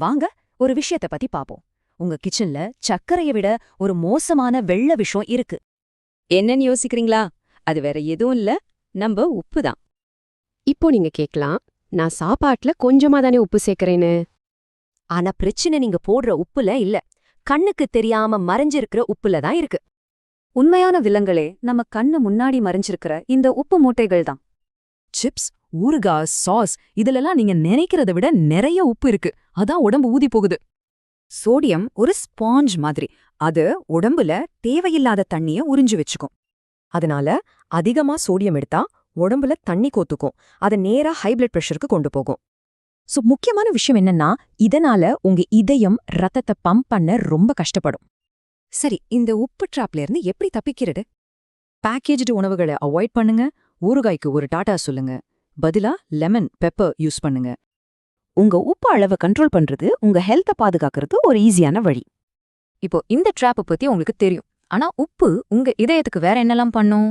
வாங்க ஒரு விஷயத்த பத்தி பாப்போம். உங்க கிச்சன்ல சர்க்கரைய விட ஒரு மோசமான வெள்ள விஷம் இருக்கு. என்னன்னு யோசிக்கிறீங்களா? அது வேற எதுவும் இல்ல, நம்ம உப்பு தான். இப்போ நீங்க கேக்கலாம், நான் சாப்பாட்டுல கொஞ்சமா தானே உப்பு சேர்க்கறேன்னு. ஆனா பிரச்சனை நீங்க போடுற உப்புல இல்ல, கண்ணுக்கு தெரியாம மறைஞ்சிருக்கிற உப்புல தான் இருக்கு. உண்மையான வில்லங்களே நம்ம கண்ணு முன்னாடி மறைஞ்சிருக்கிற இந்த உப்பு மூட்டைகள் தான். சிப்ஸ், ஊறுகாய், சாஸ் இதுலலாம் நீங்க நினைக்கிறத விட நிறைய உப்பு இருக்கு. அதான் உடம்பு ஊதி போகுது. சோடியம் ஒரு ஸ்பாஞ்ச் மாதிரி. அது உடம்புல தேவையில்லாத தண்ணிய உறிஞ்சு வச்சுக்கும். அதனால அதிகமா சோடியம் எடுத்தா உடம்புல தண்ணி கோத்துக்கும். அது நேரா ஹை பிளட் பிரஷருக்கு கொண்டு போகும். சோ முக்கியமான விஷயம் என்னன்னா, இதனால உங்க இதயம் ரத்தத்தை பம்ப் பண்ண ரொம்ப கஷ்டப்படும். சரி, இந்த உப்பு ட்ராப்ல இருந்து எப்படி தப்பிக்கிறது? பேக்கேஜ்டு உணவுகளை அவாய்ட் பண்ணுங்க. ஊறுகாய்க்கு ஒரு டாடா சொல்லுங்க. பதிலா லெமன், பெப்பர் யூஸ் பண்ணுங்க. உங்க உப்பு அளவை கண்ட்ரோல் பண்றது உங்க ஹெல்த்தை பாதுகாக்கிறது ஒரு ஈஸியான வழி. இப்போ இந்த ட்ராப்பை பத்தி உங்களுக்கு தெரியும். ஆனா உப்பு உங்க இதயத்துக்கு வேற என்னெல்லாம் பண்ணும்?